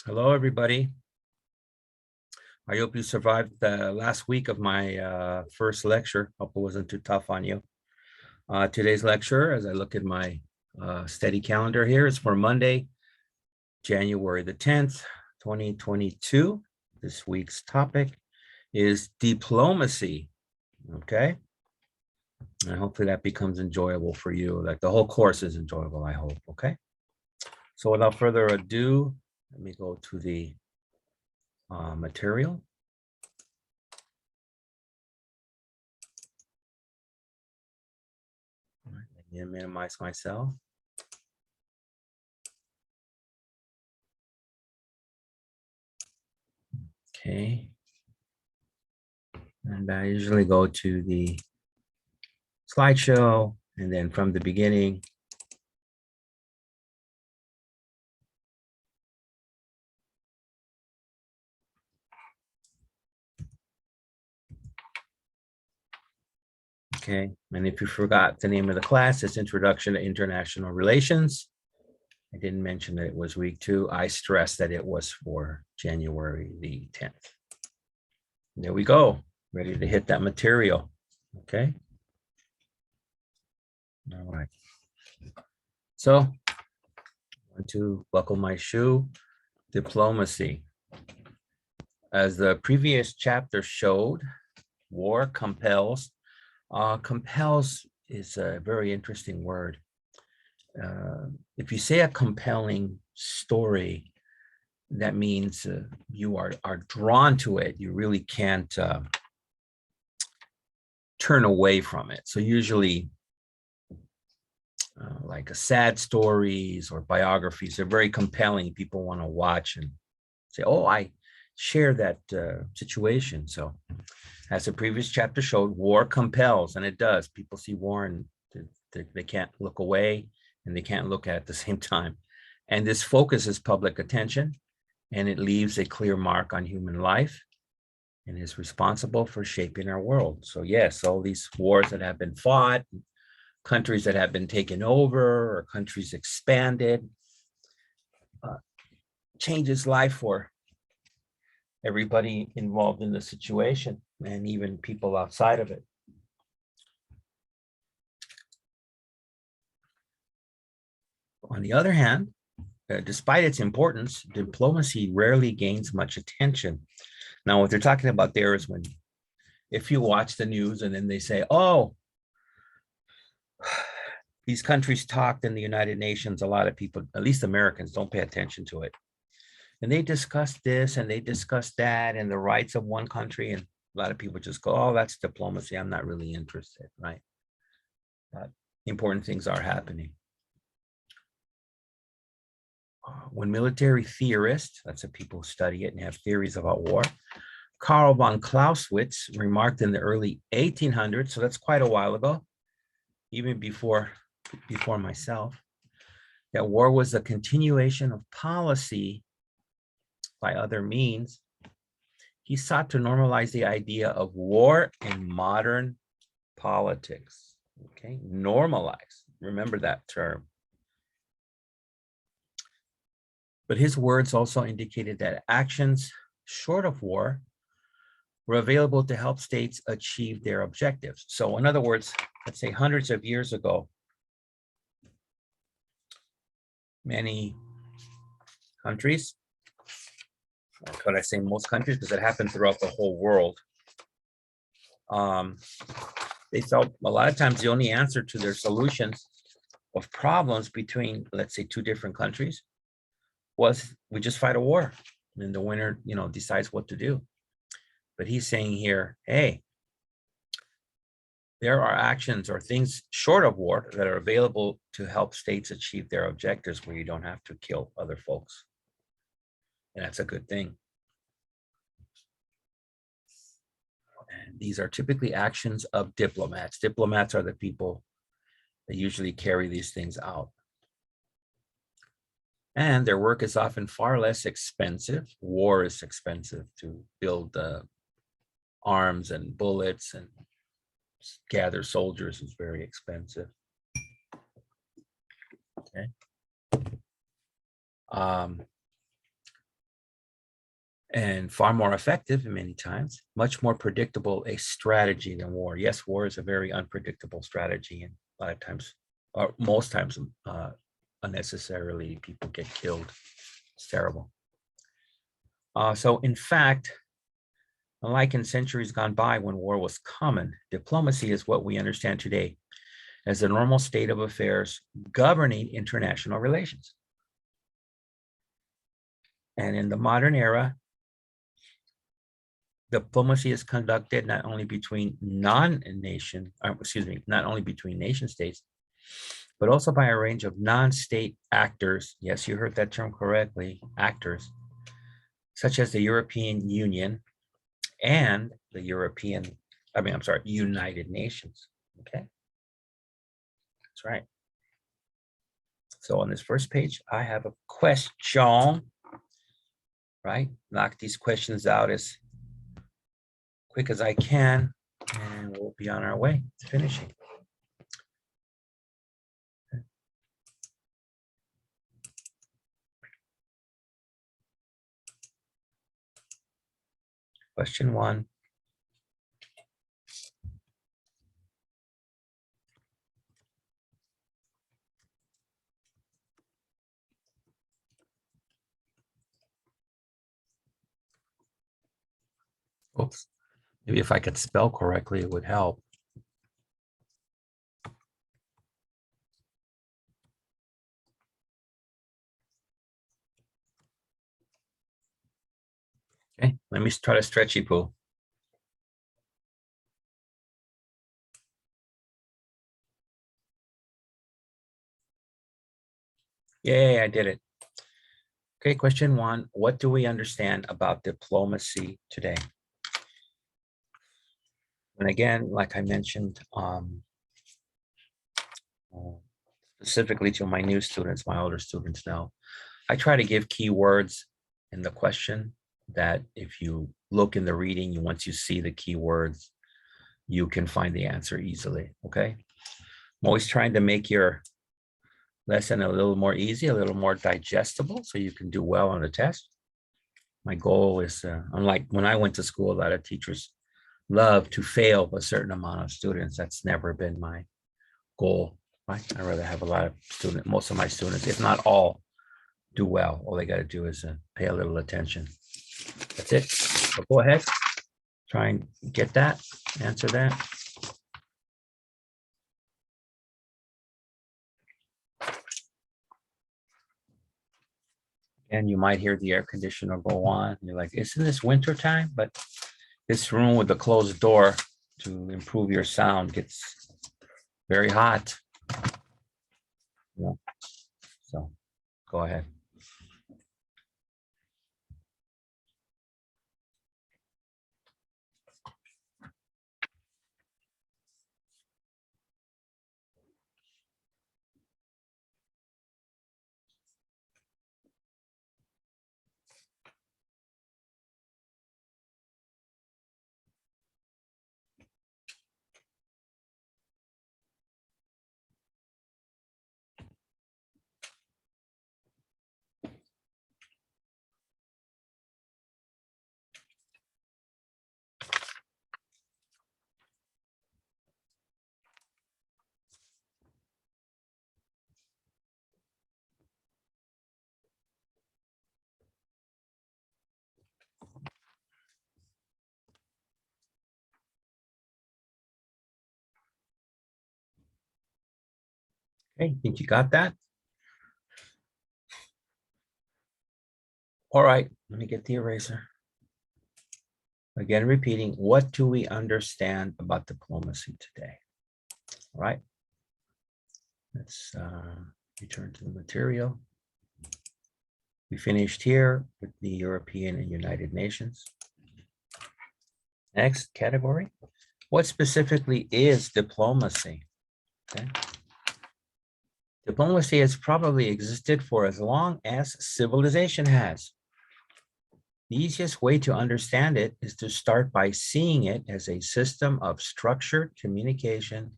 Hello, everybody. I hope you survived the last week of my first lecture. Hope it wasn't too tough on you. Today's lecture, as I look at my steady calendar here, is for Monday, January the 10th, 2022. This week's topic is diplomacy, okay? And hopefully that becomes enjoyable for you. Like the whole course is enjoyable, I hope, okay? So without further ado, let me go to the material. Let me minimize myself. Okay. And I usually go to the slideshow and then from the beginning. Okay, and if you forgot the name of the class, it's Introduction to International Relations. I didn't mention that it was week 2. I stressed that it was for January the 10th. There we go, ready to hit that material. Okay. All right. So I want to buckle my shoe. Diplomacy. As the previous chapter showed, war compels. Compels is a very interesting word. If you say a compelling story, that means you are drawn to it. You really can't turn away from it. So usually like sad stories or biographies are very compelling. People want to watch and say, oh, I share that situation. So as the previous chapter showed, war compels, and it does. People see war and they can't look away and they can't look at the same time. And this focuses public attention, and it leaves a clear mark on human life and is responsible for shaping our world. So yes, all these wars that have been fought, countries that have been taken over or countries expanded, changes life for everybody involved in the situation and even people outside of it. On the other hand, despite its importance, diplomacy rarely gains much attention. Now, what they're talking about there is when, if you watch the news and then they say, oh, these countries talked in the United Nations, a lot of people, at least Americans, don't pay attention to it. And they discussed this and they discussed that and the rights of one country. And a lot of people just go, oh, that's diplomacy. I'm not really interested, right? But important things are happening. When military theorists, that's the people who study it and have theories about war, Karl von Clausewitz remarked in the early 1800s, so that's quite a while ago, even before myself, that war was a continuation of policy by other means. He sought to normalize the idea of war in modern politics. Okay, normalize. Remember that term. But his words also indicated that actions short of war were available to help states achieve their objectives. So in other words, let's say hundreds of years ago, many countries, or could I say most countries, because it happened throughout the whole world, they felt a lot of times the only answer to their solutions of problems between, let's say, two different countries was we just fight a war and the winner, decides what to do. But he's saying here, hey, there are actions or things short of war that are available to help states achieve their objectives where you don't have to kill other folks. And that's a good thing. And these are typically actions of diplomats. Diplomats are the people that usually carry these things out. And their work is often far less expensive. War is expensive to build arms and bullets, and gather soldiers is very expensive. Okay. and far more effective many times, much more predictable a strategy than war. Yes, war is a very unpredictable strategy, and a lot of times, or most times, unnecessarily people get killed. It's terrible. So in fact, unlike in centuries gone by when war was common, diplomacy is what we understand today as the normal state of affairs governing international relations. And in the modern era, diplomacy is conducted not only between not only between nation states, but also by a range of non-state actors. Yes, you heard that term correctly, actors, such as the European Union and the United Nations. Okay, that's right. So on this first page, I have a question, right? Knock these questions out as quick as I can, and we'll be on our way to finishing. Question 1. Oops. Maybe if I could spell correctly, it would help. Okay, let me try to stretchy poo. Yay, I did it. Okay, question 1. What do we understand about diplomacy today? And again, like I mentioned, specifically to my new students, my older students now, I try to give keywords in the question that if you look in the reading, once you see the keywords, you can find the answer easily, okay? I'm always trying to make your lesson a little more easy, a little more digestible, so you can do well on the test. My goal is, unlike when I went to school, a lot of teachers love to fail a certain amount of students. That's never been my goal, right? I rather have a lot of students, most of my students, if not all, do well. All they got to do is pay a little attention. That's it. So go ahead, try and get that, answer that. And you might hear the air conditioner go on. You're like, isn't this winter time? But this room with the closed door to improve your sound gets very hot. Yeah. So go ahead. Okay, think you got that? All right, let me get the eraser. Again, repeating, what do we understand about diplomacy today? All right, let's return to the material. We finished here with the European and United Nations. Next category, what specifically is diplomacy? Okay. Diplomacy has probably existed for as long as civilization has. The easiest way to understand it is to start by seeing it as a system of structured communication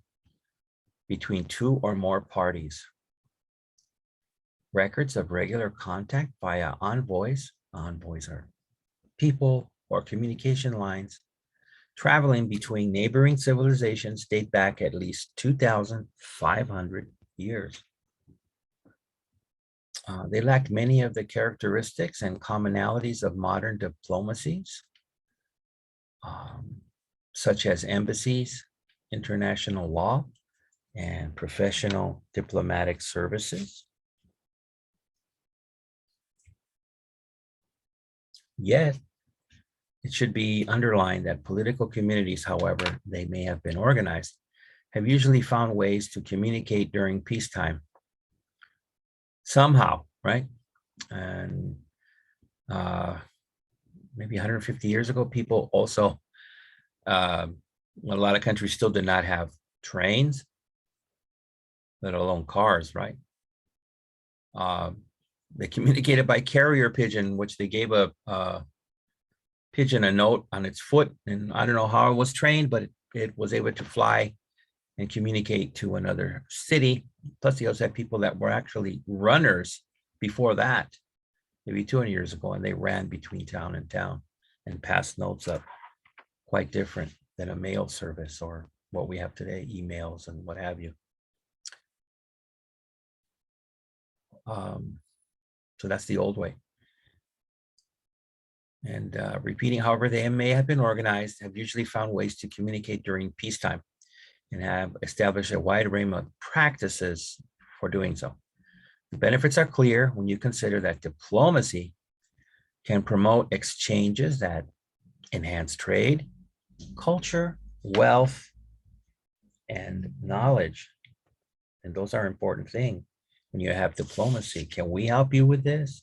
between two or more parties. Records of regular contact via envoys are people or communication lines traveling between neighboring civilizations date back at least 2,500 years. They lacked many of the characteristics and commonalities of modern diplomacies, such as embassies, international law, and professional diplomatic services. Yet, it should be underlined that political communities, however they may have been organized, have usually found ways to communicate during peacetime somehow, right? And maybe 150 years ago, people also, a lot of countries still did not have trains, let alone cars, right? They communicated by carrier pigeon, which they gave a pigeon a note on its foot, and I don't know how it was trained, but it was able to fly and communicate to another city. Plus, they also had people that were actually runners before that, maybe 200 years ago, and they ran between town and town and passed notes up. Quite different than a mail service or what we have today, emails and what have you. So that's the old way. And repeating, however, they may have been organized, have usually found ways to communicate during peacetime and have established a wide range of practices for doing so. The benefits are clear when you consider that diplomacy can promote exchanges that enhance trade, culture, wealth, and knowledge. And those are important things when you have diplomacy. Can we help you with this?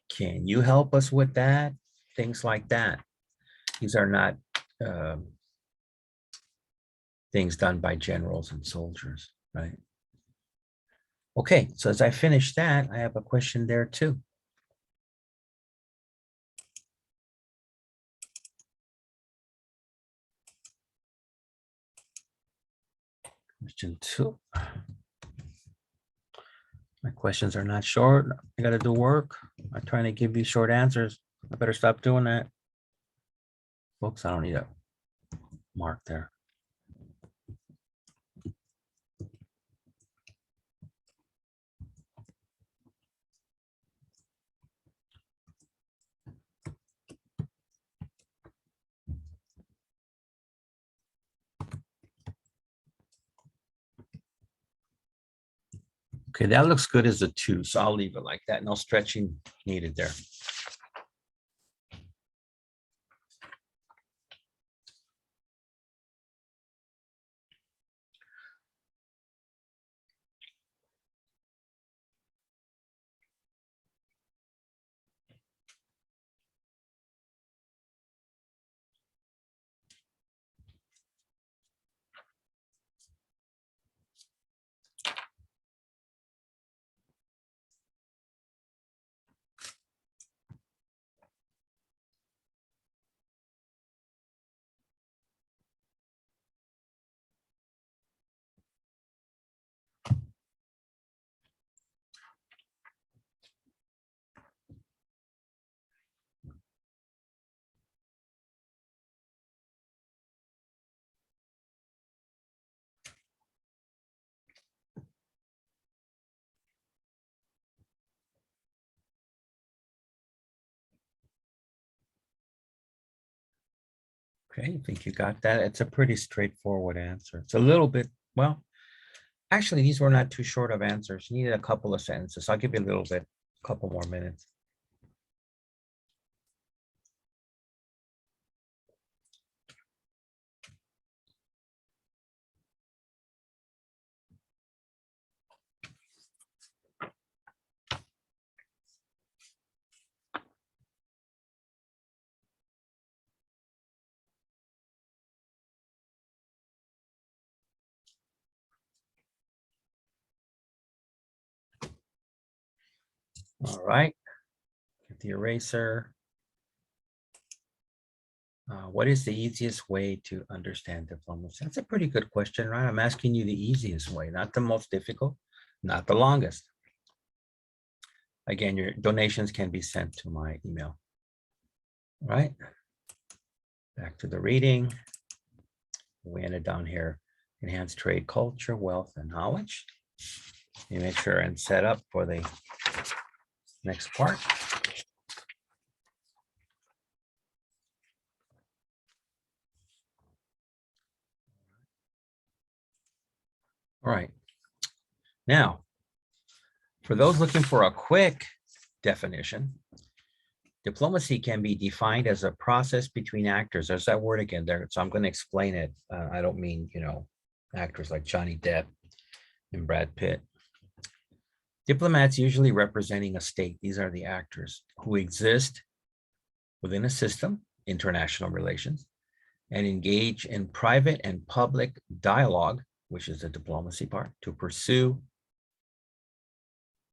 Can you help us with that? Things like that. These are not things done by generals and soldiers, right? Okay, so as I finish that, I have a question there too. Question 2. My questions are not short. I got to do work. I'm trying to give you short answers. I better stop doing that. Folks, I don't need a mark there. Okay, that looks good as a 2, so I'll leave it like that. No stretching needed there. Okay, I think you got that. It's a pretty straightforward answer. It's a little bit, well, actually, these were not too short of answers. You needed a couple of sentences. I'll give you a little bit, a couple more minutes. All right, get the eraser. What is the easiest way to understand diplomacy? That's a pretty good question, right? I'm asking you the easiest way, not the most difficult, not the longest. Again, your donations can be sent to my email. Right, back to the reading. We ended down here, enhance trade culture, wealth, and knowledge. You make sure and set up for the next part. All right. Now, for those looking for a quick definition, diplomacy can be defined as a process between actors. There's that word again there. So I'm going to explain it. I don't mean, actors like Johnny Depp and Brad Pitt. Diplomats usually representing a state. These are the actors who exist within a system, international relations, and engage in private and public dialogue, which is the diplomacy part, to pursue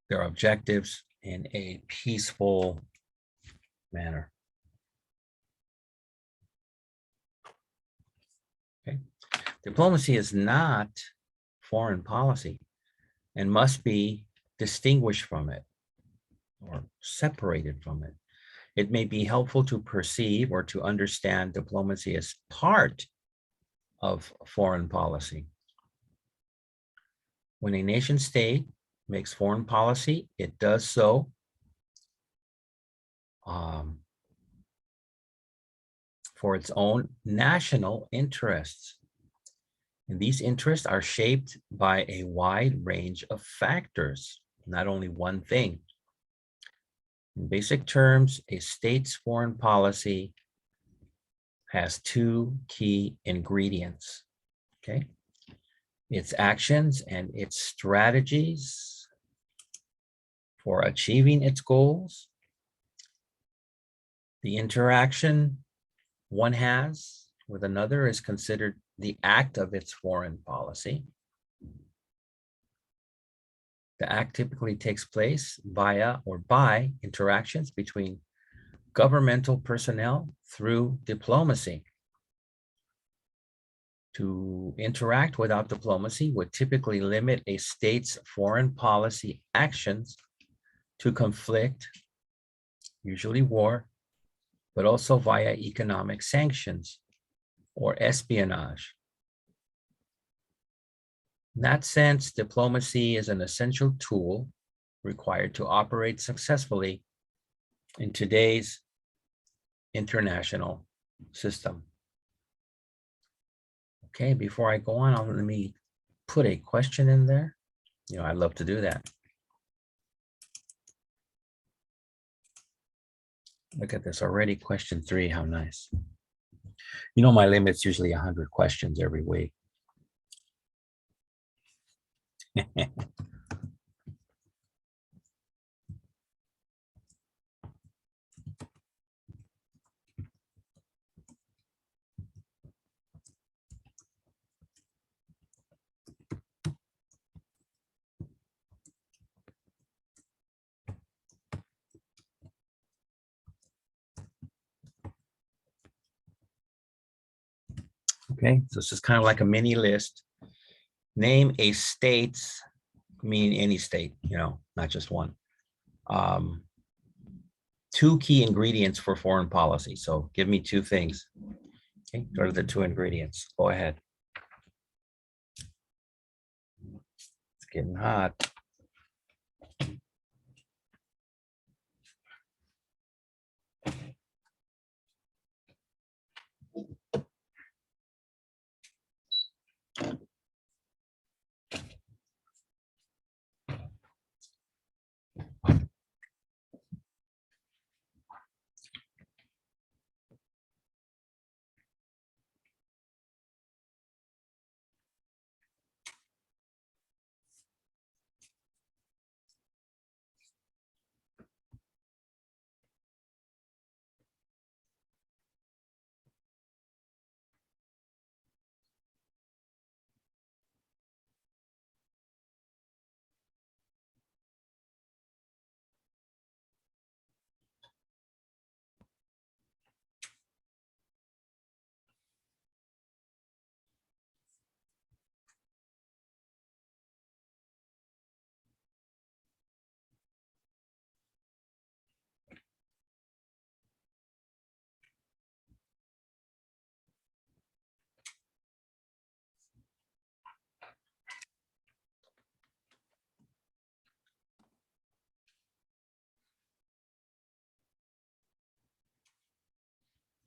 their objectives in a peaceful manner. Okay. Diplomacy is not foreign policy and must be distinguished from it or separated from it. It may be helpful to perceive or to understand diplomacy as part of foreign policy. When a nation state makes foreign policy, it does so for its own national interests. And these interests are shaped by a wide range of factors, not only one thing. In basic terms, a state's foreign policy has two key ingredients, okay? Its actions and its strategies for achieving its goals, the interaction one has with another is considered the act of its foreign policy. The act typically takes place via or by interactions between governmental personnel through diplomacy. To interact without diplomacy would typically limit a state's foreign policy actions to conflict, usually war, but also via economic sanctions or espionage. In that sense, diplomacy is an essential tool required to operate successfully in today's international system. Okay, before I go on, let me put a question in there. I'd love to do that. Look at this already, question 3, how nice. My limit's usually 100 questions every week. Okay, so this is kind of like a mini list. Name a state's, meaning any state, not just one. 2 key ingredients for foreign policy. So give me 2 things. Okay, what are the 2 ingredients? Go ahead. It's getting hot.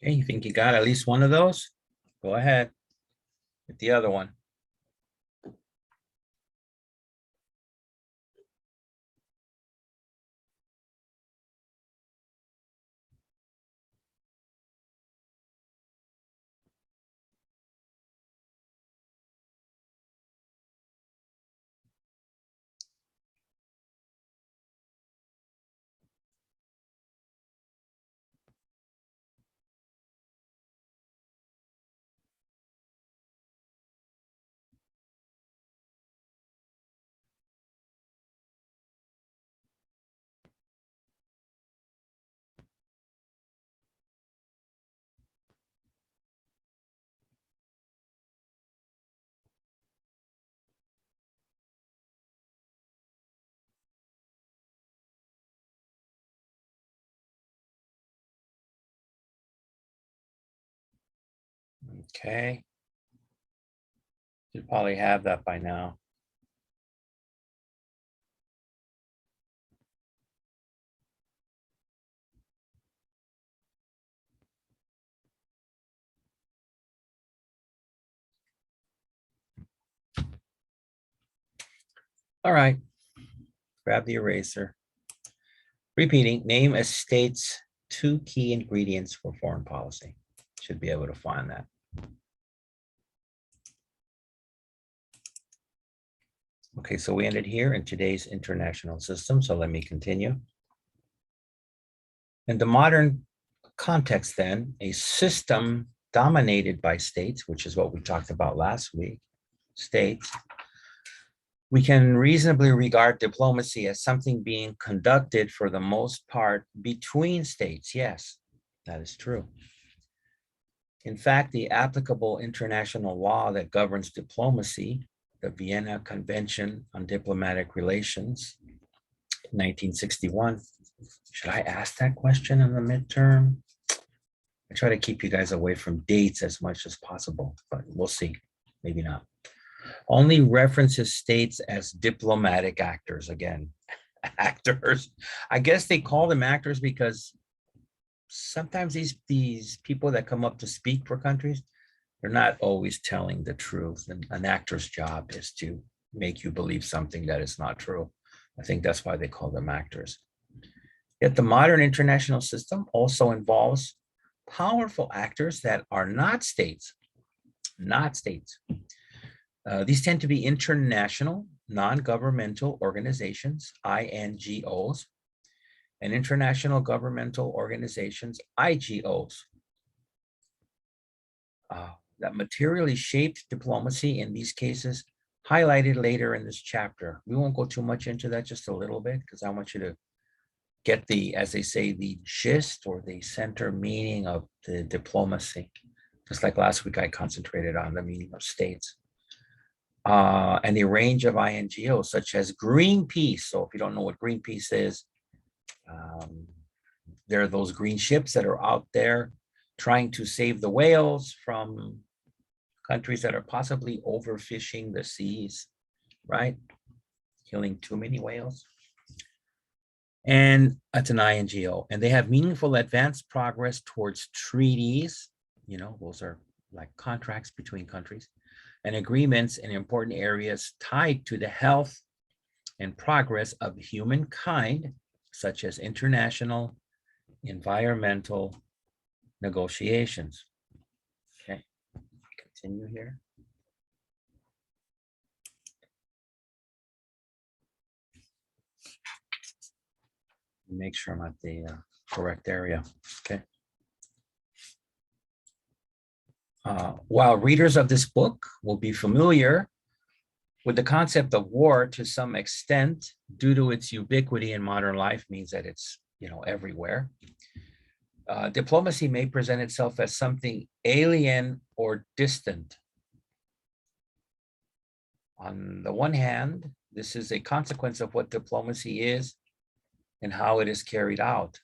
Okay, you think you got at least one of those? Go ahead with the other one. Okay. You probably have that by now. All right. Grab the eraser. Repeating, name a state's 2 key ingredients for foreign policy. Should be able to find that. Okay, so we ended here in today's international system. So let me continue. In the modern context, then, a system dominated by states, which is what we talked about last week, states, we can reasonably regard diplomacy as something being conducted for the most part between states. Yes, that is true. In fact, the applicable international law that governs diplomacy, the Vienna Convention on Diplomatic Relations, 1961. Should I ask that question in the midterm? I try to keep you guys away from dates as much as possible, but we'll see. Maybe not. Only references states as diplomatic actors. Again, actors. I guess they call them actors because sometimes these people that come up to speak for countries, they're not always telling the truth. And an actor's job is to make you believe something that is not true. I think that's why they call them actors. Yet the modern international system also involves powerful actors that are not states, not states. These tend to be international, non-governmental organizations, INGOs, and international governmental organizations, IGOs. That materially shaped diplomacy in these cases, highlighted later in this chapter. We won't go too much into that, just a little bit, because I want you to get the, as they say, the gist or the center meaning of the diplomacy. Just like last week, I concentrated on the meaning of states. And the range of INGOs, such as Greenpeace. So if you don't know what Greenpeace is, there are those green ships that are out there trying to save the whales from countries that are possibly overfishing the seas, right? Killing too many whales. And that's an INGO. And they have meaningful advanced progress towards treaties. You know, those are like contracts between countries and agreements in important areas tied to the health and progress of humankind, such as international environmental negotiations. Okay, continue here. Make sure I'm at the correct area. Okay. While readers of this book will be familiar with the concept of war to some extent, due to its ubiquity in modern life, means that it's, you know, everywhere. Diplomacy may present itself as something alien or distant. On the one hand, this is a consequence of what diplomacy is and how it is carried out.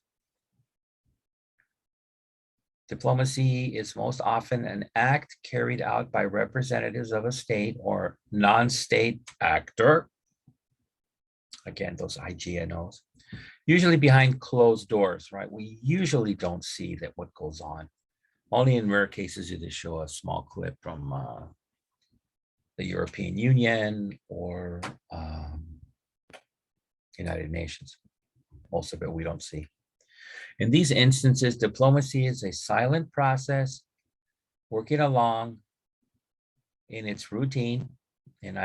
Diplomacy is most often an act carried out by representatives of a state or non-state actor. Again, those IGNOs, usually behind closed doors, right? We usually don't see that what goes on Only in rare cases do they show a small clip from the European Union or United Nations. Most of it we don't see. In these instances, diplomacy is a silent process working along in its routine and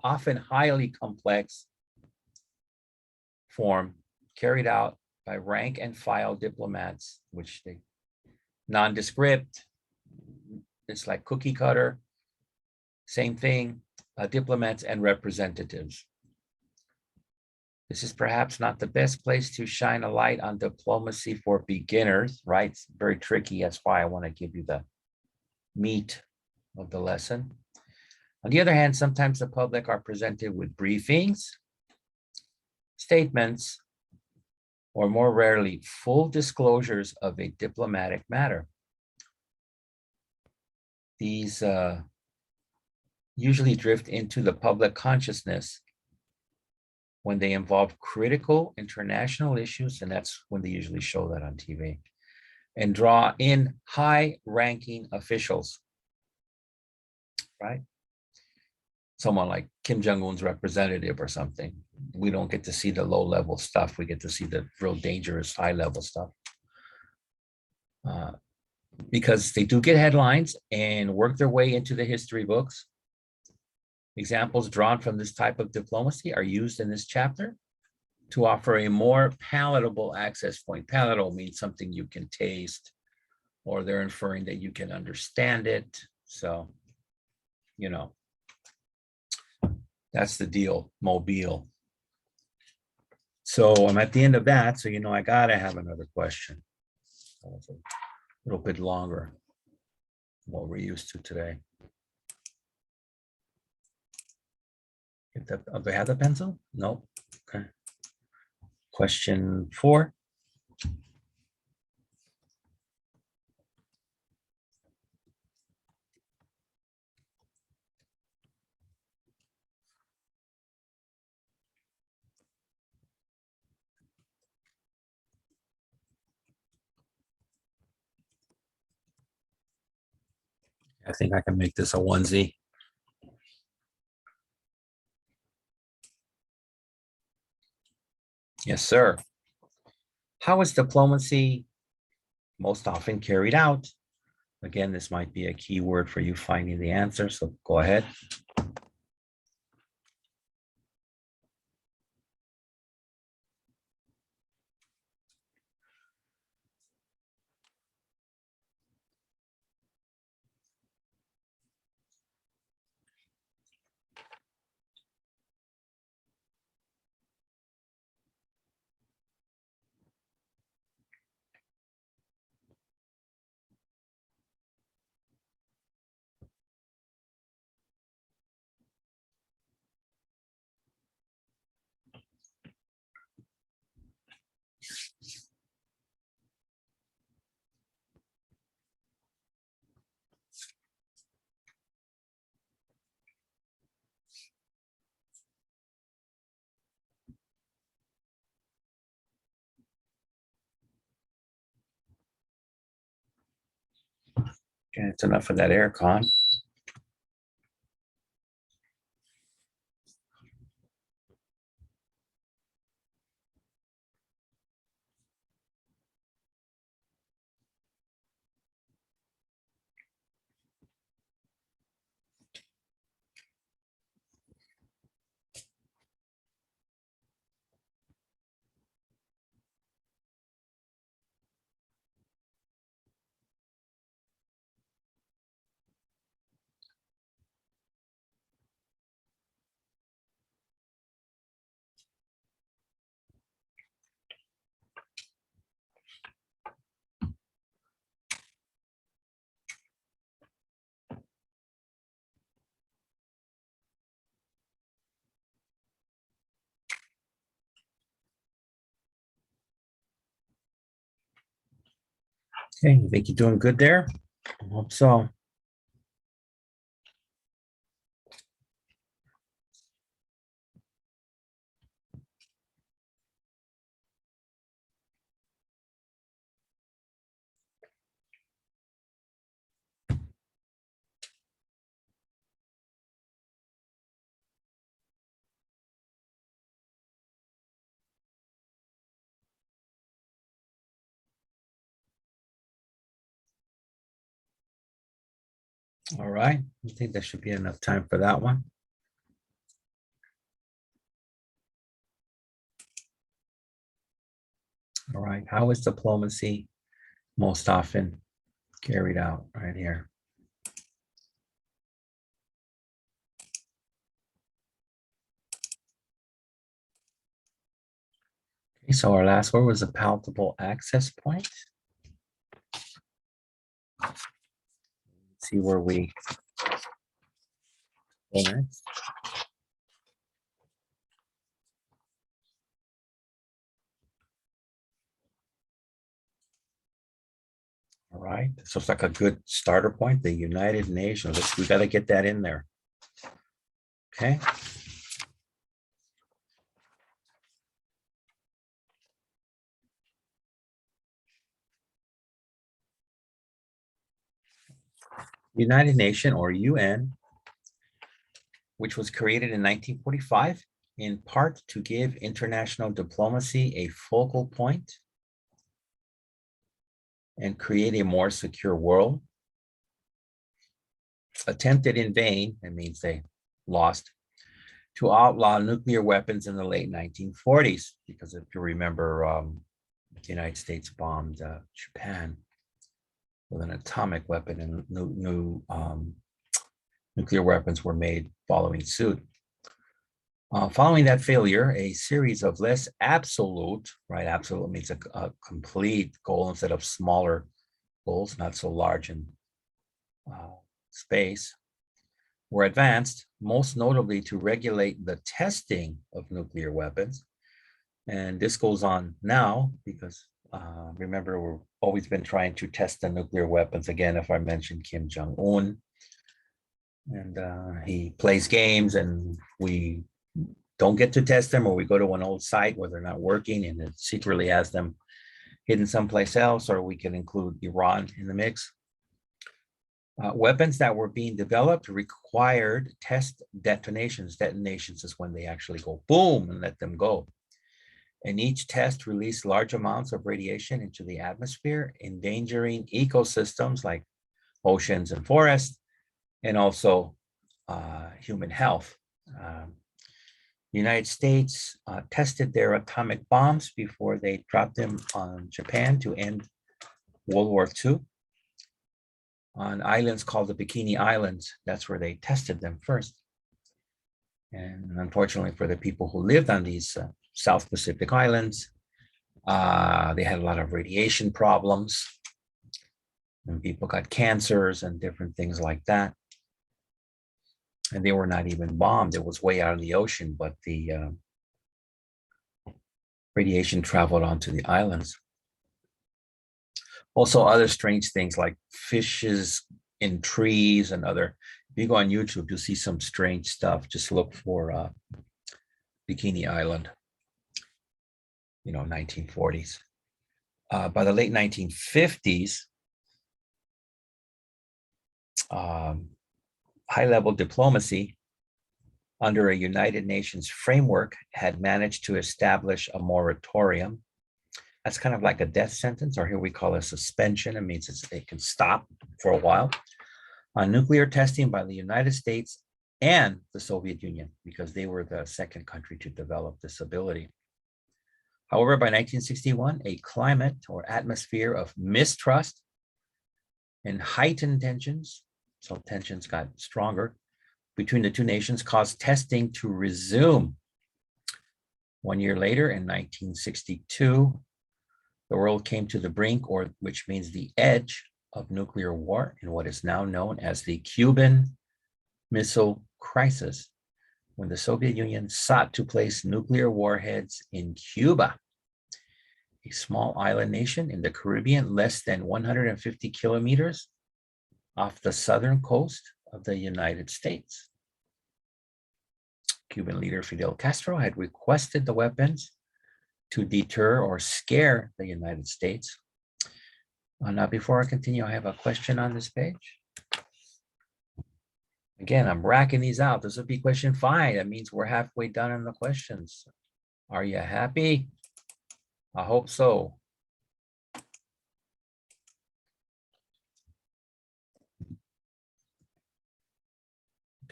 often highly complex form carried out by rank and file diplomats, which they nondescript, it's like cookie cutter, same thing, diplomats and representatives. This is perhaps not the best place to shine a light on diplomacy for beginners, right? It's very tricky. That's why I want to give you the meat of the lesson. On the other hand, sometimes the public are presented with briefings, statements, or more rarely, full disclosures of a diplomatic matter. These usually drift into the public consciousness when they involve critical international issues, and that's when they usually show that on TV, and draw in high-ranking officials, right? Someone like Kim Jong-un's representative or something. We don't get to see the low-level stuff. We get to see the real dangerous high-level stuff. Because they do get headlines and work their way into the history books. Examples drawn from this type of diplomacy are used in this chapter to offer a more palatable access point. Palatable means something you can taste, or they're inferring that you can understand it. So, you know, that's the deal, mobile. So I'm at the end of that. So, you know, I gotta have another question. A little bit longer than what we're used to today. Do they have the pencil? No. Okay. Question 4. I think I can make this a onesie. Yes, sir. How is diplomacy most often carried out? Again, this might be a key word for you finding the answer, so go ahead. Okay, it's enough of that air con. Okay, you think you're doing good there? I hope so. All right. I think there should be enough time for that one. All right. How is diplomacy most often carried out? Right here. Okay, so our last word was a palatable access point. Let's see where we go next. All right. So it's like a good starter point, the United Nations. We got to get that in there. Okay. United Nation or UN, which was created in 1945, in part to give international diplomacy a focal point and create a more secure world. Attempted in vain, that means they lost, to outlaw nuclear weapons in the late 1940s, because if you remember, the United States bombed Japan with an atomic weapon, and new nuclear weapons were made following suit. Following that failure, a series of less absolute, right? Absolute means a complete goal instead of smaller goals, not so large in space, were advanced, most notably to regulate the testing of nuclear weapons. And this goes on now because remember, we've always been trying to test the nuclear weapons. Again, if I mentioned Kim Jong-un, and he plays games and we don't get to test them, or we go to an old site where they're not working and it secretly has them hidden someplace else, or we can include Iran in the mix. Weapons that were being developed required test detonations. Detonations is when they actually go boom and let them go. And each test released large amounts of radiation into the atmosphere, endangering ecosystems like oceans and forests, and also human health. The United States tested their atomic bombs before they dropped them on Japan to end World War II. On islands called the Bikini Islands, that's where they tested them first. And unfortunately for the people who lived on these South Pacific islands, they had a lot of radiation problems, and people got cancers and different things like that. And they were not even bombed. It was way out in the ocean, but the radiation traveled onto the islands. Also, other strange things like fishes in trees and other. If you go on YouTube, you'll see some strange stuff. Just look for Bikini Island, 1940s. By the late 1950s, high-level diplomacy under a United Nations framework had managed to establish a moratorium. That's kind of like a death sentence, or here we call it a suspension. It means it can stop for a while on nuclear testing by the United States and the Soviet Union, because they were the second country to develop this ability. However, by 1961, a climate or atmosphere of mistrust and heightened tensions, so tensions got stronger, between the two nations caused testing to resume. 1 year later, in 1962, the world came to the brink, or which means the edge, of nuclear war in what is now known as the Cuban Missile Crisis, when the Soviet Union sought to place nuclear warheads in Cuba, a small island nation in the Caribbean, less than 150 kilometers off the southern coast of the United States. Cuban leader Fidel Castro had requested the weapons to deter or scare the United States. Now, before I continue, I have a question on this page. Again, I'm racking these out. This will be question 5. That means we're halfway done in the questions. Are you happy? I hope so.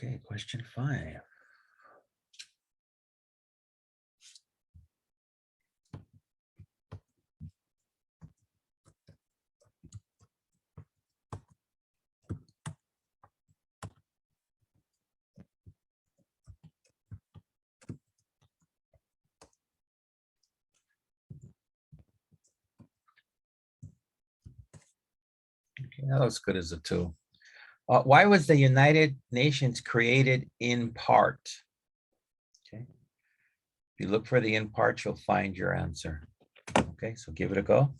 Okay, question 5. Okay, that looks good as a 2. Why was the United Nations created in part? Okay. If you look for the in part, you'll find your answer. Okay, so give it a go.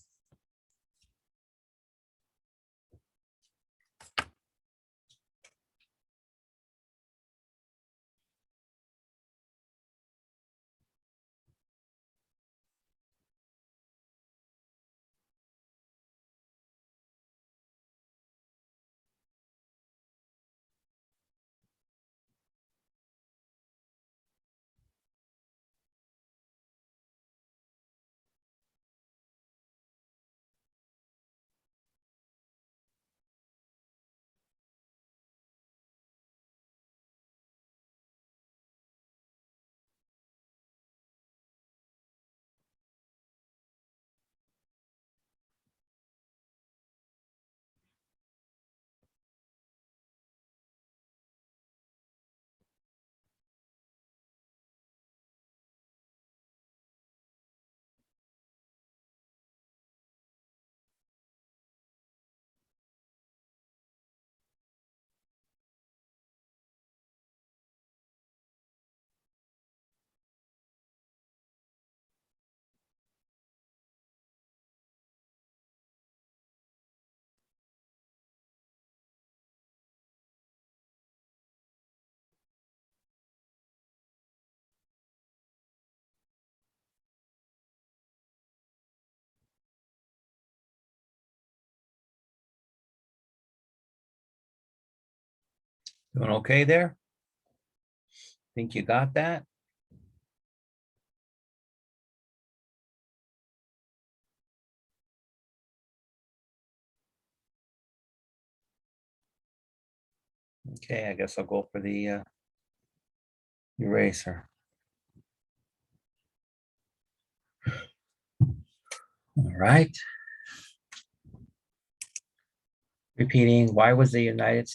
Doing okay there? Think you got that? Okay, I guess I'll go for the eraser. All right. Repeating, why was the United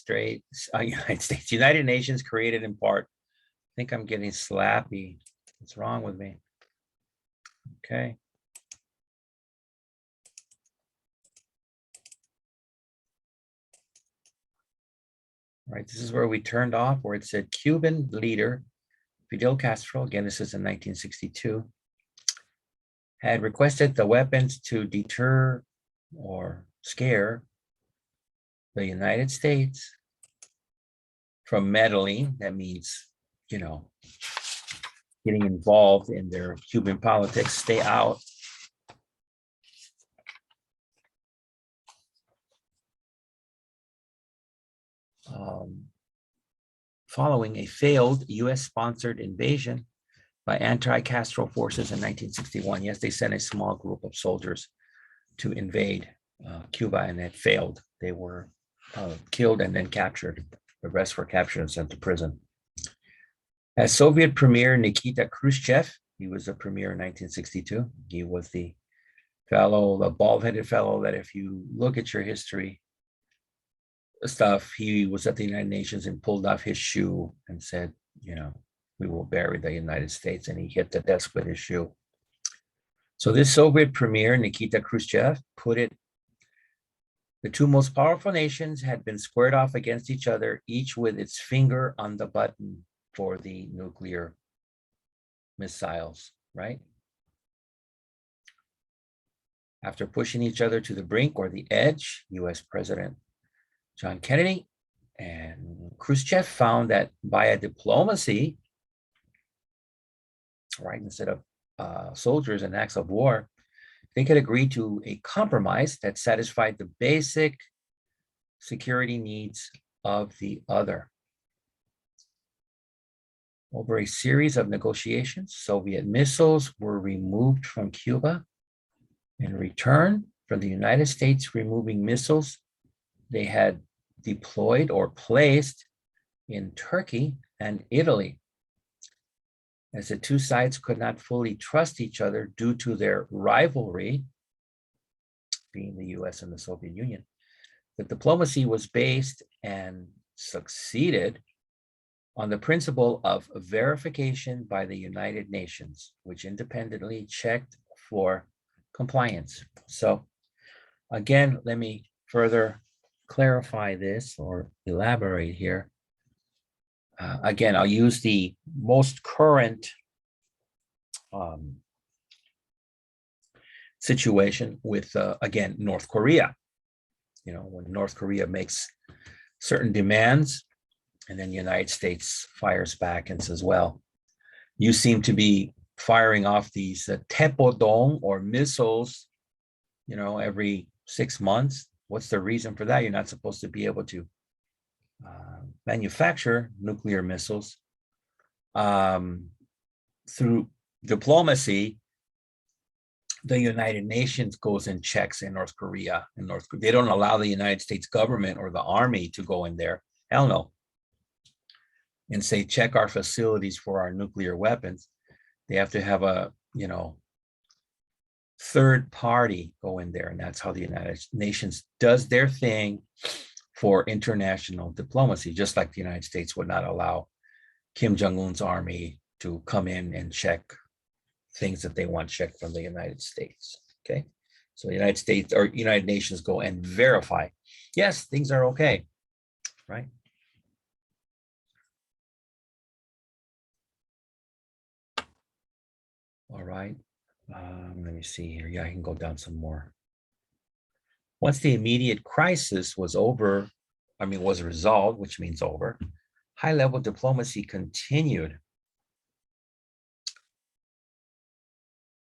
Nations created in part? I think I'm getting slappy. What's wrong with me? Okay. All right, this is where we turned off, where it said Cuban leader Fidel Castro, again, this is in 1962, had requested the weapons to deter or scare the United States from meddling. That means, getting involved in their Cuban politics, stay out. Following a failed US-sponsored invasion by anti-Castro forces in 1961. Yes, they sent a small group of soldiers to invade Cuba, and it failed. They were killed and then captured. The rest were captured and sent to prison. As Soviet Premier Nikita Khrushchev, he was a premier in 1962. He was the bald-headed fellow that if you look at your history stuff, he was at the United Nations and pulled off his shoe and said, we will bury the United States. And he hit the desk with his shoe. So this Soviet premier, Nikita Khrushchev, put it, the two most powerful nations had been squared off against each other, each with its finger on the button for the nuclear missiles, right? After pushing each other to the brink or the edge, US President John Kennedy and Khrushchev found that via diplomacy, right, instead of soldiers and acts of war, they could agree to a compromise that satisfied the basic security needs of the other. Over a series of negotiations, Soviet missiles were removed from Cuba. In return for the United States removing missiles they had deployed or placed in Turkey and Italy, as the two sides could not fully trust each other due to their rivalry, being the US and the Soviet Union. The diplomacy was based and succeeded on the principle of verification by the United Nations, which independently checked for compliance. So again, let me further clarify this or elaborate here. Again, I'll use the most current situation with, again, North Korea. You know, when North Korea makes certain demands, and then the United States fires back and says, well, you seem to be firing off these Tepodong or missiles, you know, every 6 months. What's the reason for that? You're not supposed to be able to manufacture nuclear missiles. Through diplomacy, the United Nations goes and checks in North Korea. They don't allow the United States government or the army to go in there. Hell no. And say, check our facilities for our nuclear weapons. They have to have a, you know, third party go in there. And that's how the United Nations does their thing for international diplomacy, just like the United States would not allow Kim Jong-un's army to come in and check things that they want checked from the United States. Okay. So the United States or United Nations go and verify, yes, things are okay, right? All right. Let me see here. Yeah, I can go down some more. Once the immediate crisis was over, was resolved, which means over, high-level diplomacy continued.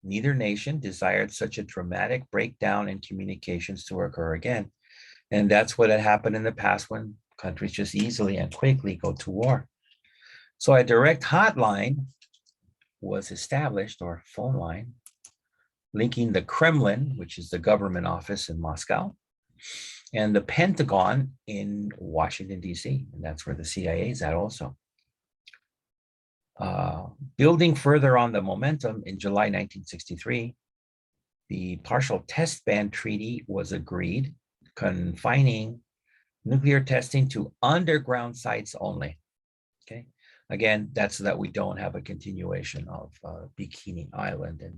Neither nation desired such a dramatic breakdown in communications to occur again. And that's what had happened in the past when countries just easily and quickly go to war. So a direct hotline was established, or phone line, linking the Kremlin, which is the government office in Moscow, and the Pentagon in Washington, D.C. And that's where the CIA is at also. Building further on the momentum, in July 1963, the Partial Test Ban Treaty was agreed, confining nuclear testing to underground sites only. Okay. Again, that's so that we don't have a continuation of Bikini Island and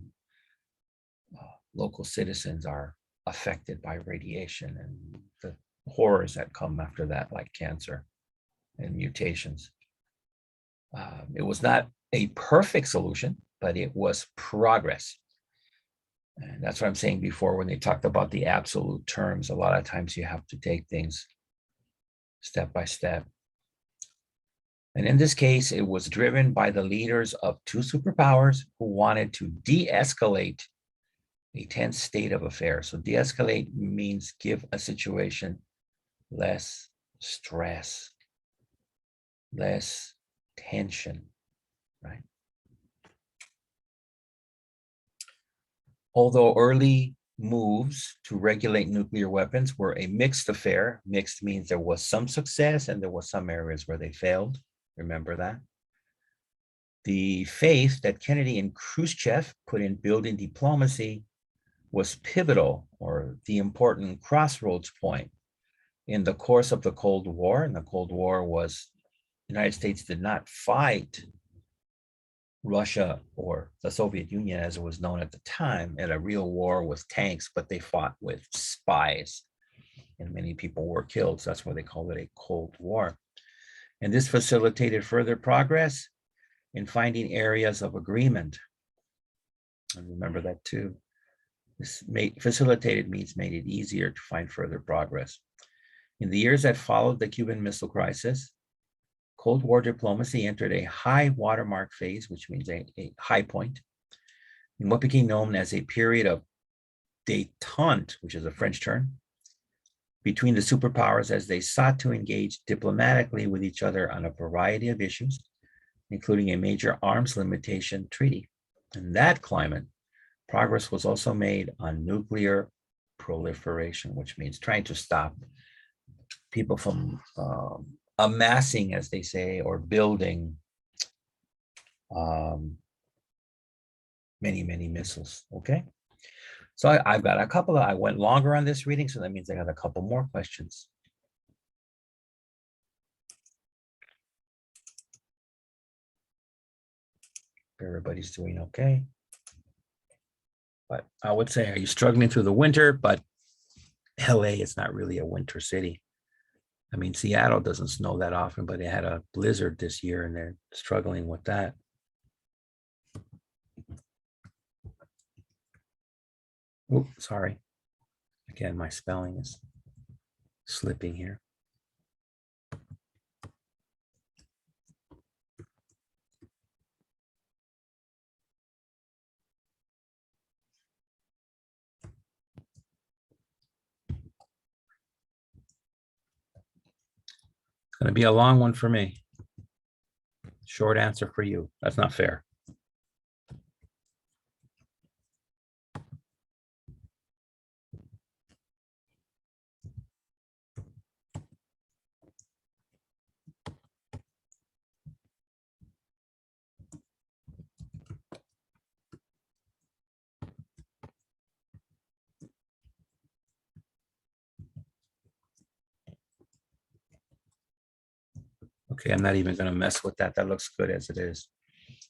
local citizens are affected by radiation and the horrors that come after that, like cancer and mutations. It was not a perfect solution, but it was progress. And that's what I'm saying before when they talked about the absolute terms. A lot of times you have to take things step by step. And in this case, it was driven by the leaders of two superpowers who wanted to de-escalate a tense state of affairs. So de-escalate means give a situation less stress, less tension, right? Although early moves to regulate nuclear weapons were a mixed affair, mixed means there was some success and there was some areas where they failed. Remember that. The faith that Kennedy and Khrushchev put in building diplomacy was pivotal, or the important crossroads point in the course of the Cold War. And the Cold War was, the United States did not fight Russia or the Soviet Union as it was known at the time at a real war with tanks, but they fought with spies and many people were killed. So that's why they call it a Cold War. And this facilitated further progress in finding areas of agreement. And remember that too. This facilitated means made it easier to find further progress. In the years that followed the Cuban Missile Crisis, Cold War diplomacy entered a high watermark phase, which means a high point, in what became known as a period of détente, which is a French term, between the superpowers as they sought to engage diplomatically with each other on a variety of issues, including a major arms limitation treaty. In that climate, progress was also made on nuclear proliferation, which means trying to stop people from amassing, as they say, or building um, many, many missiles. Okay. So I've got a couple of, I went longer on this reading, so that means I got a couple more questions. Everybody's doing okay. But I would say, are you struggling through the winter? But LA is not really a winter city. I mean, Seattle doesn't snow that often, but they had a blizzard this year and they're struggling with that. Oh, sorry. Again, my spelling is slipping here. It's going to be a long one for me. Short answer for you. That's not fair. Okay, I'm not even going to mess with that. That looks good as it is.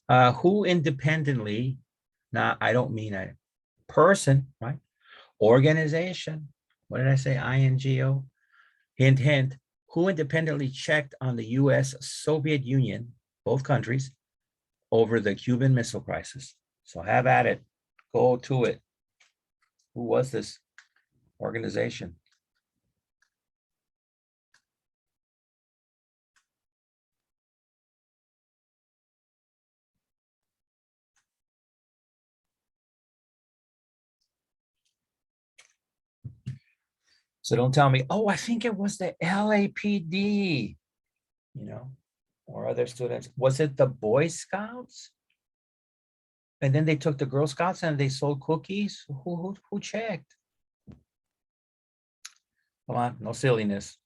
Who independently, now I don't mean a person, right? Organization. What did I say? INGO. Hint, hint. Who independently checked on the US Soviet Union, both countries, over the Cuban Missile Crisis? So have at it. Go to it. Who was this organization? So don't tell me, oh, I think it was the LAPD, or other students. Was it the Boy Scouts? And then they took the Girl Scouts and they sold cookies. Who checked? Come on, no silliness.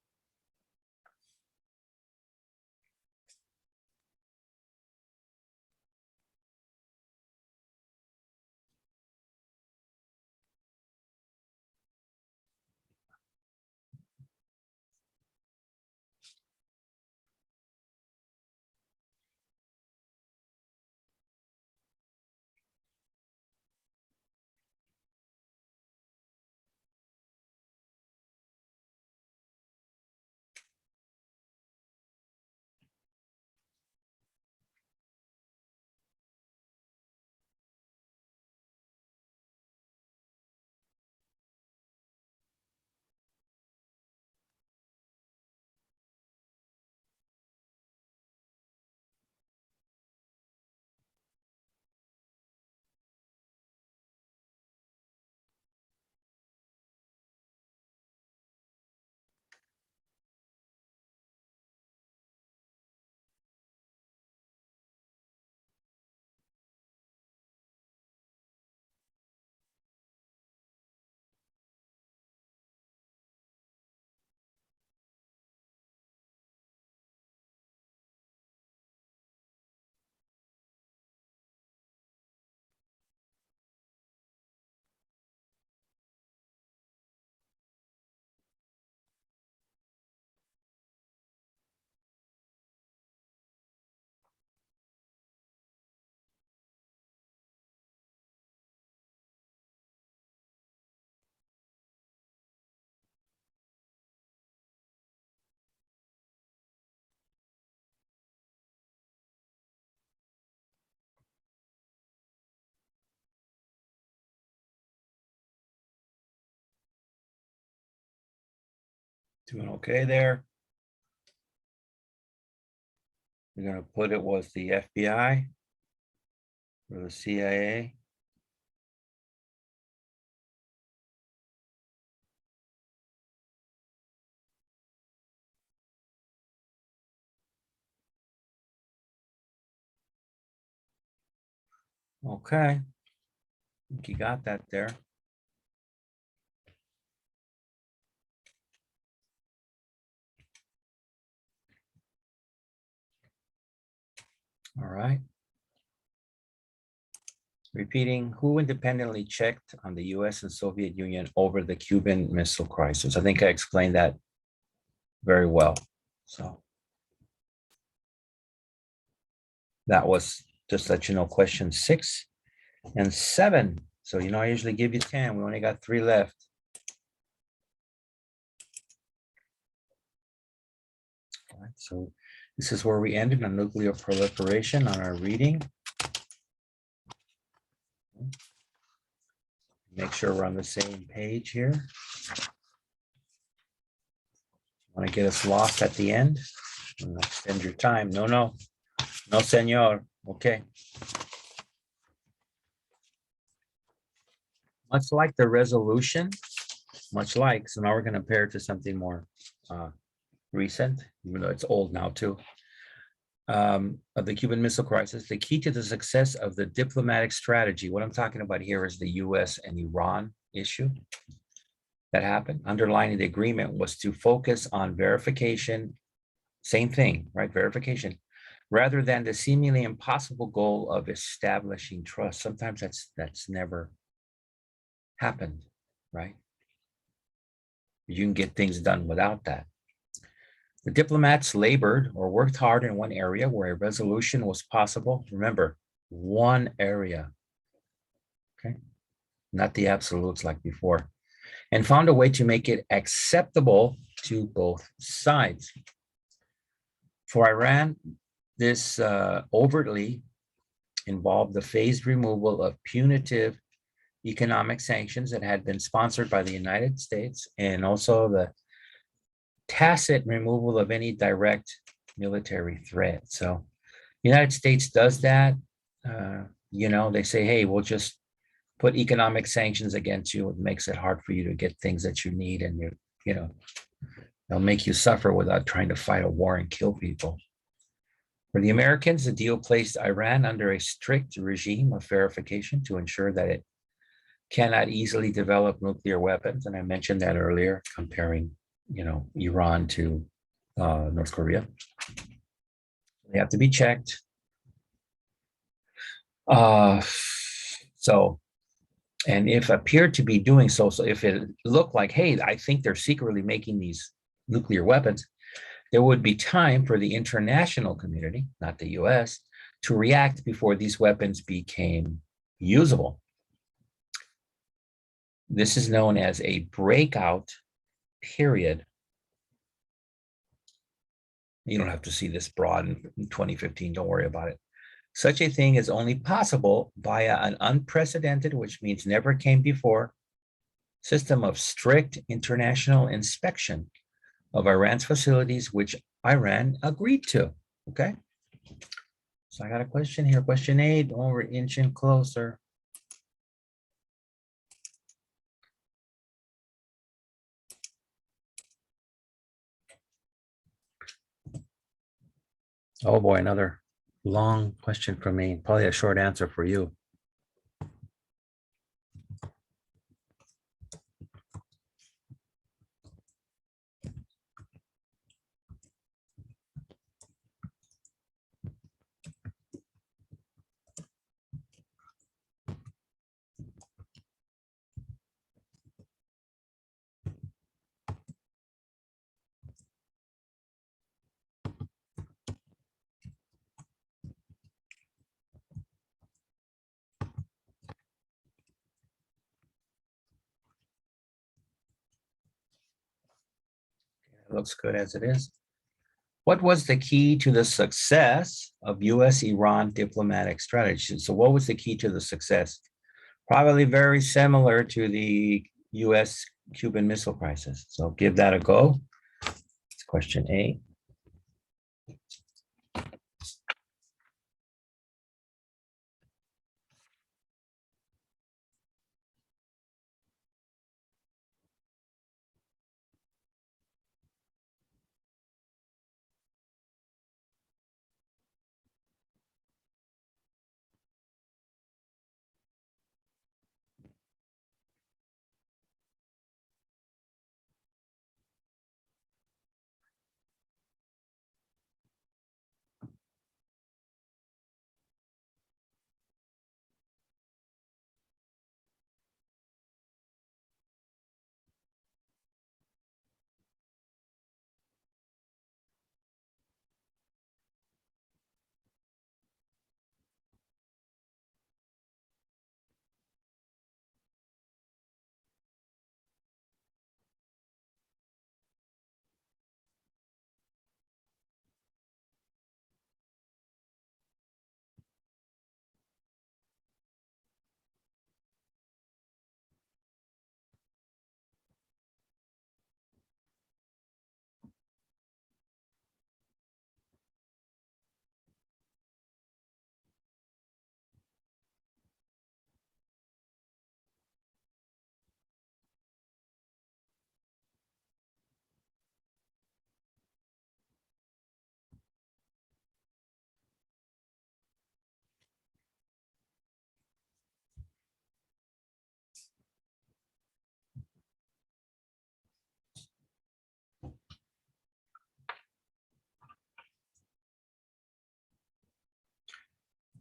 Doing okay there. You're going to put it was the FBI or the CIA. Okay. I think you got that there. All right. Repeating, who independently checked on the US and Soviet Union over the Cuban Missile Crisis? I think I explained that very well. So that was, just let you know, question 6 and 7. So, I usually give you 10. We only got 3 left. All right, so this is where we ended on nuclear proliferation on our reading. Make sure we're on the same page here. Want to get us lost at the end? Extend your time. No, senor. Okay. Much like the resolution, so now we're going to compare it to something more recent, even though it's old now too, of the Cuban Missile Crisis. The key to the success of the diplomatic strategy, what I'm talking about here is the US and Iran issue that happened. Underlining the agreement was to focus on verification, same thing, right? Verification, rather than the seemingly impossible goal of establishing trust. Sometimes that's never happened, right? You can get things done without that. The diplomats labored or worked hard in one area where a resolution was possible. Remember, one area, okay? Not the absolutes like before. And found a way to make it acceptable to both sides. For Iran, this overtly involved the phased removal of punitive economic sanctions that had been sponsored by the United States, and also the tacit removal of any direct military threat. So the United States does that. They say, hey, we'll just put economic sanctions against you. It makes it hard for you to get things that you need, and they'll make you suffer without trying to fight a war and kill people. For the Americans, the deal placed Iran under a strict regime of verification to ensure that it cannot easily develop nuclear weapons. And I mentioned that earlier, comparing, Iran to North Korea. They have to be checked. And if appeared to be doing so if it looked like, hey, I think they're secretly making these nuclear weapons, there would be time for the international community, not the US, to react before these weapons became usable. This is known as a breakout period. You don't have to see this broad in 2015, don't worry about it. Such a thing is only possible via an unprecedented, which means never came before, system of strict international inspection of Iran's facilities, which Iran agreed to, okay? So I got a question here, question 8, we're inching closer. Oh boy, another long question from me, probably a short answer for you. It looks good as it is. What was the key to the success of US-Iran diplomatic strategy? So what was the key to the success? Probably very similar to the US-Cuban Missile Crisis. So give that a go. It's question 8.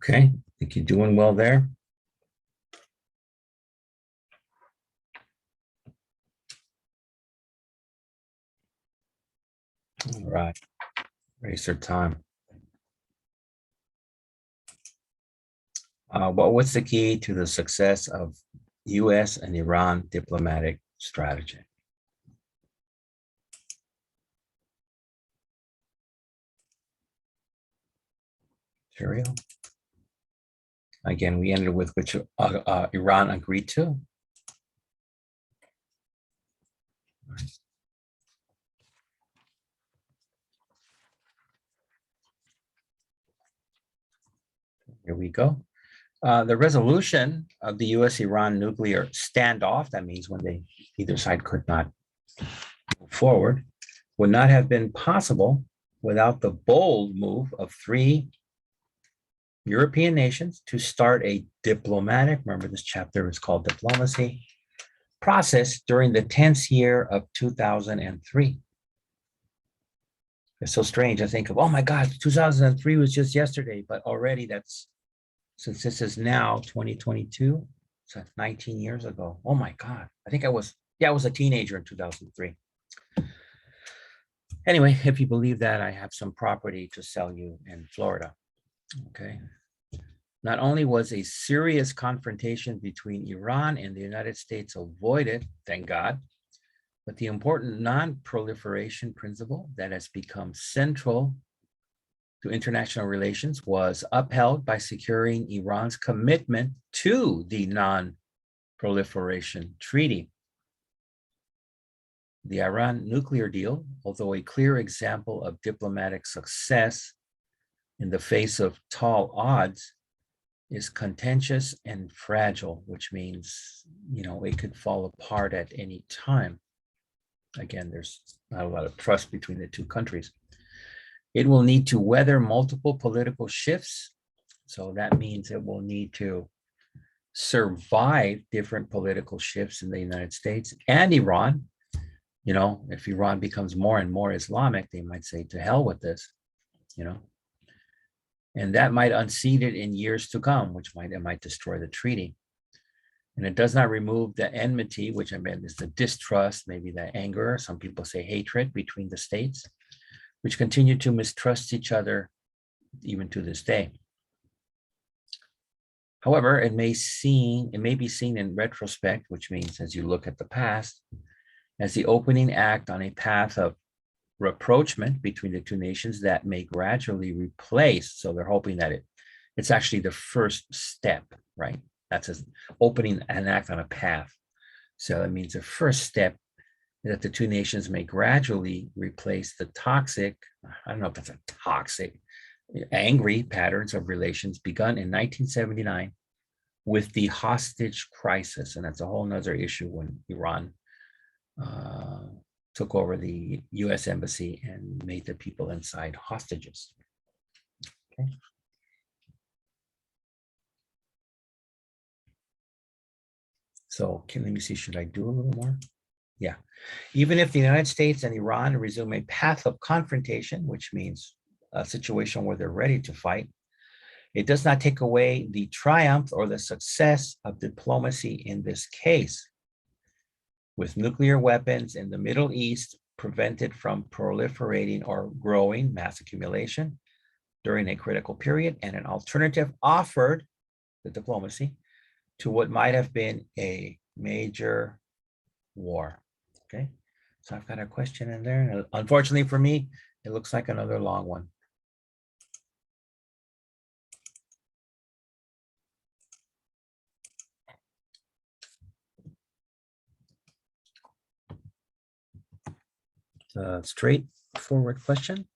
Okay, think you're doing well there. All right, waste your time. What's the key to the success of U.S. and Iran diplomatic strategy? Material. Again, we ended with which Iran agreed to. Here we go. The resolution of the U.S.-Iran nuclear standoff, that means when either side could not move forward, would not have been possible without the bold move of three European nations to start a diplomatic, remember this chapter is called diplomacy, process during the tense year of 2003. It's so strange. I think of, oh my God, 2003 was just yesterday, but already since this is now 2022, so 19 years ago. Oh my God. I was a teenager in 2003. Anyway, if you believe that, I have some property to sell you in Florida. Okay. Not only was a serious confrontation between Iran and the United States avoided, thank God, but the important non-proliferation principle that has become central to international relations was upheld by securing Iran's commitment to the non-proliferation treaty. The Iran nuclear deal, although a clear example of diplomatic success in the face of tall odds, is contentious and fragile, which means, it could fall apart at any time. Again, there's not a lot of trust between the two countries. It will need to weather multiple political shifts. So that means it will need to survive different political shifts in the United States and Iran. If Iran becomes more and more Islamic, they might say, to hell with this, and that might unseat it in years to come, it might destroy the treaty. And it does not remove the enmity, which is the distrust, maybe the anger, some people say hatred between the states, which continue to mistrust each other even to this day. However, it may be seen in retrospect, which means as you look at the past, as the opening act on a path of rapprochement between the two nations that may gradually replace. So they're hoping that it's actually the first step, right? That's opening an act on a path. So it means the first step that the two nations may gradually replace the toxic, I don't know if it's a toxic, angry patterns of relations begun in 1979 with the hostage crisis. And that's a whole nother issue when Iran took over the US embassy and made the people inside hostages. Okay. So let me see, should I do a little more? Yeah. Even if the United States and Iran resume a path of confrontation, which means a situation where they're ready to fight, it does not take away the triumph or the success of diplomacy in this case. With nuclear weapons in the Middle East prevented from proliferating or growing, mass accumulation during a critical period, and an alternative offered, the diplomacy, to what might have been a major war. Okay, so I've got a question in there. And unfortunately for me, it looks like another long one. It's a straightforward question.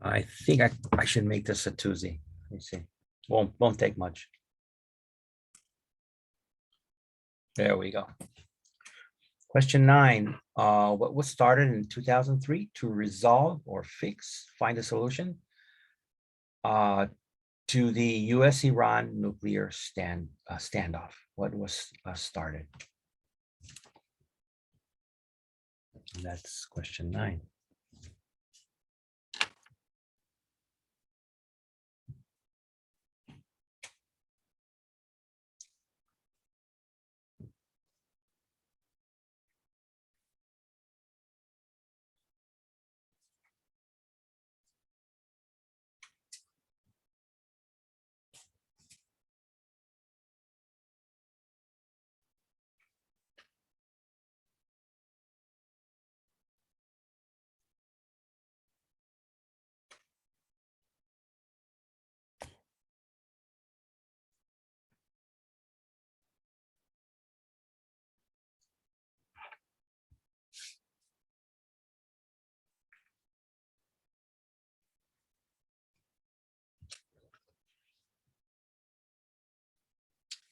I think I should make this a Tuesday. Let me see. Won't take much. There we go. Question 9. What was started in 2003 to resolve or find a solution to the U.S.-Iran nuclear standoff? What was started? And that's question 9.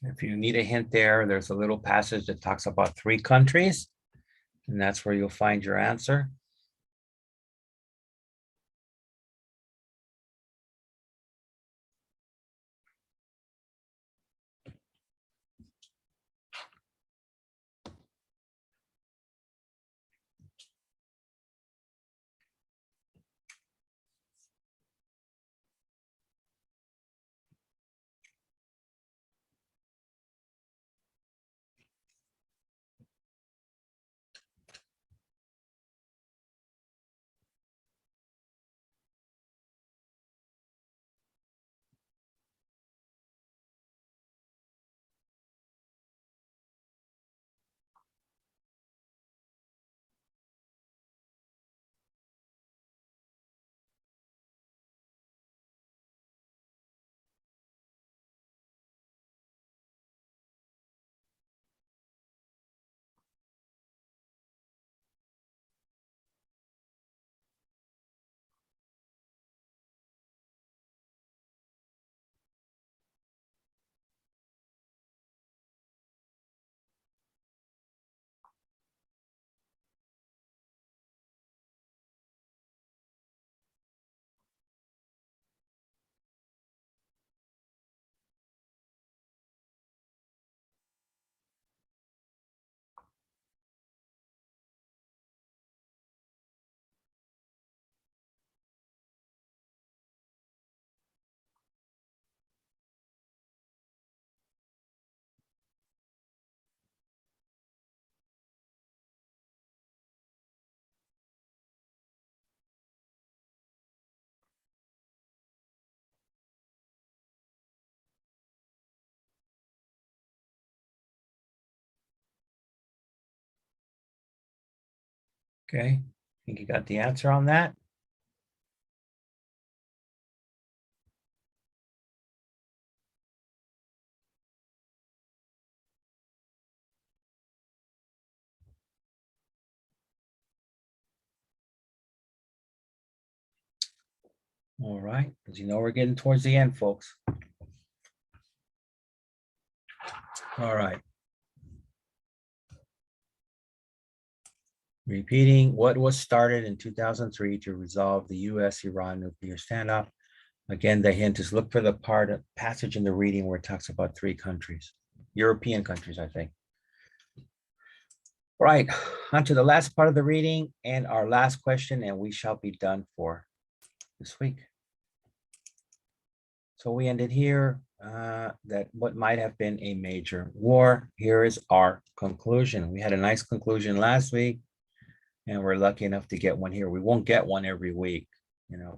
If you need a hint there's a little passage that talks about 3 countries, and that's where you'll find your answer. Okay, think you got the answer on that? All right, as you know, we're getting towards the end, folks. All right. Repeating, what was started in 2003 to resolve the U.S.-Iran nuclear standoff? Again, the hint is look for the passage in the reading where it talks about 3 countries, European countries, I think. Right, on to the last part of the reading and our last question, and we shall be done for this week. So we ended here, that what might have been a major war. Here is our conclusion. We had a nice conclusion last week, and we're lucky enough to get one here. We won't get one every week,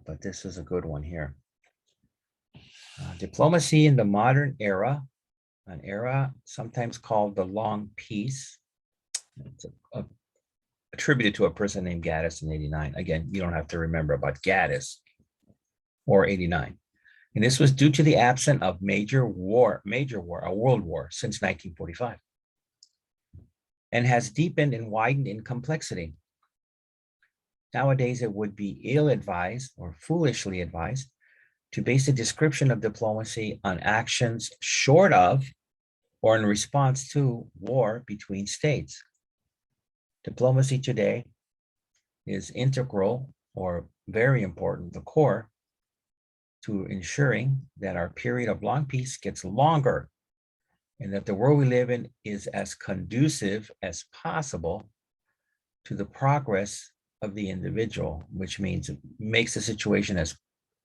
but this is a good one here. Diplomacy in the modern era, an era sometimes called the Long Peace. It's attributed to a person named Gaddis in 89. Again, you don't have to remember about Gaddis or 89. And this was due to the absence of major war, a world war since 1945, and has deepened and widened in complexity. Nowadays, it would be ill-advised or foolishly advised to base a description of diplomacy on actions short of or in response to war between states. Diplomacy today is integral or very important, the core, to ensuring that our period of long peace gets longer and that the world we live in is as conducive as possible to the progress of the individual, which means it makes the situation as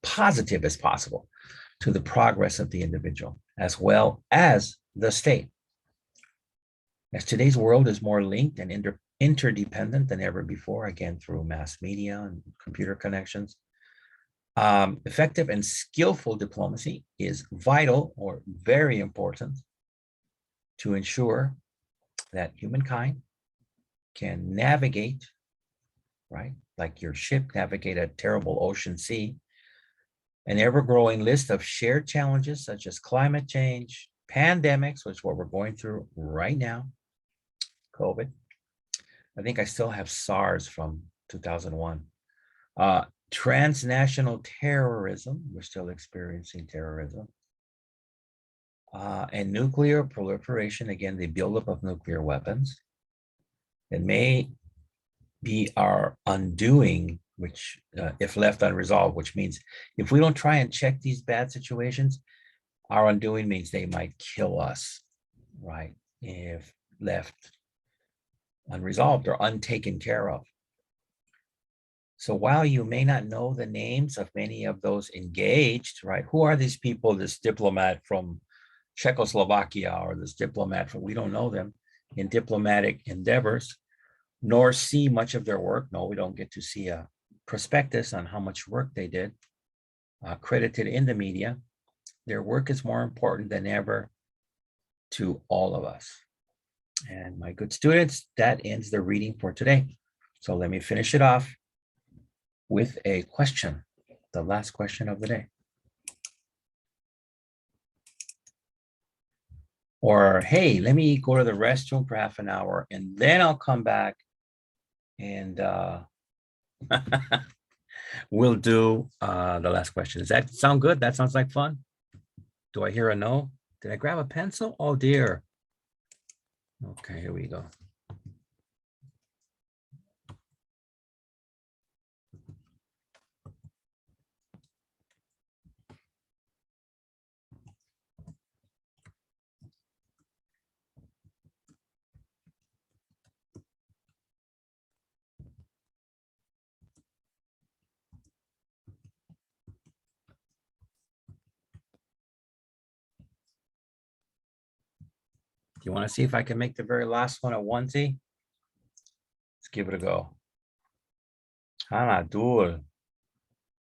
positive as possible to the progress of the individual, as well as the state. As today's world is more linked and interdependent than ever before, again, through mass media and computer connections, effective and skillful diplomacy is vital or very important to ensure that humankind can navigate, right, like your ship navigate a terrible ocean sea, an ever-growing list of shared challenges such as climate change, pandemics, which is what we're going through right now, COVID. I think I still have SARS from 2001. Transnational terrorism, we're still experiencing terrorism. And nuclear proliferation, again, the buildup of nuclear weapons. It may be our undoing, which if left unresolved, which means if we don't try and check these bad situations, our undoing means they might kill us, right? If left unresolved or untaken care of. So while you may not know the names of many of those engaged, right? Who are these people, this diplomat from Czechoslovakia or this diplomat from, we don't know them in diplomatic endeavors, nor see much of their work. No, we don't get to see a prospectus on how much work they did, credited in the media. Their work is more important than ever to all of us. And my good students, that ends the reading for today. So let me finish it off with a question, the last question of the day. Or, hey, let me go to the restroom for half an hour and then I'll come back and we'll do the last question. Does that sound good? That sounds like fun. Do I hear a no? Did I grab a pencil? Oh dear. Okay, here we go. Do you want to see if I can make the very last one a onesie? Let's give it a go. Hanadul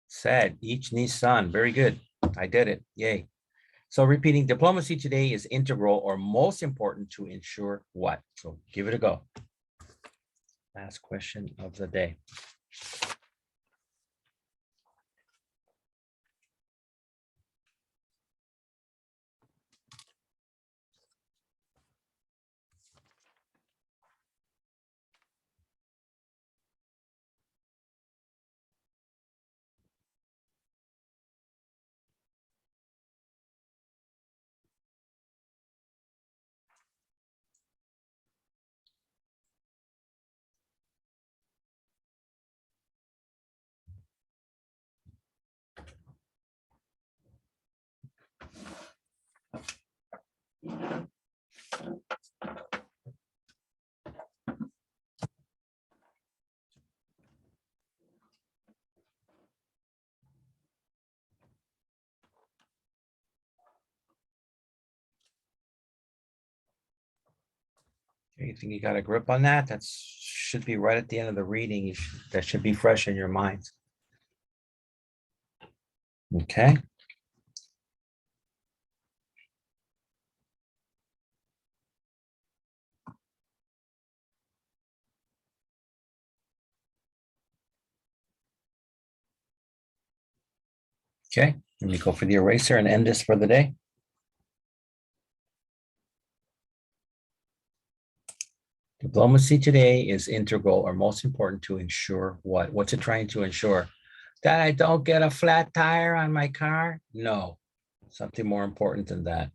said, each Nissan. Very good. I did it. Yay. So repeating, diplomacy today is integral or most important to ensure what? So give it a go. Last question of the day. You think you got a grip on that? That should be right at the end of the reading. That should be fresh in your minds. Okay. Okay, let me go for the eraser and end this for the day. Diplomacy today is integral or most important to ensure what? What's it trying to ensure? That I don't get a flat tire on my car? No, something more important than that.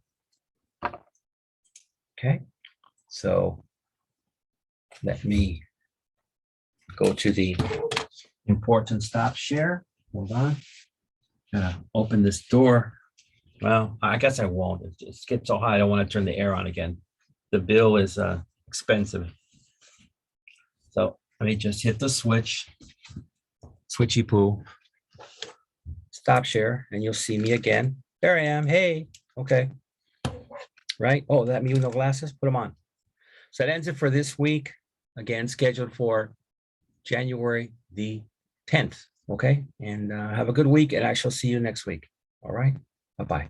Okay, so let me go to the important stop share. Hold on. Gonna open this door. Well, I guess I won't. It gets so high. I don't want to turn the air on again. The bill is expensive. So let me just hit the switch. Switchy poo. Stop share, and you'll see me again. There I am. Hey, okay. Right. Oh, that me with no glasses. Put them on. So that ends it for this week. Again, scheduled for January the 10th. Okay. And have a good week, and I shall see you next week. All right. Bye-bye.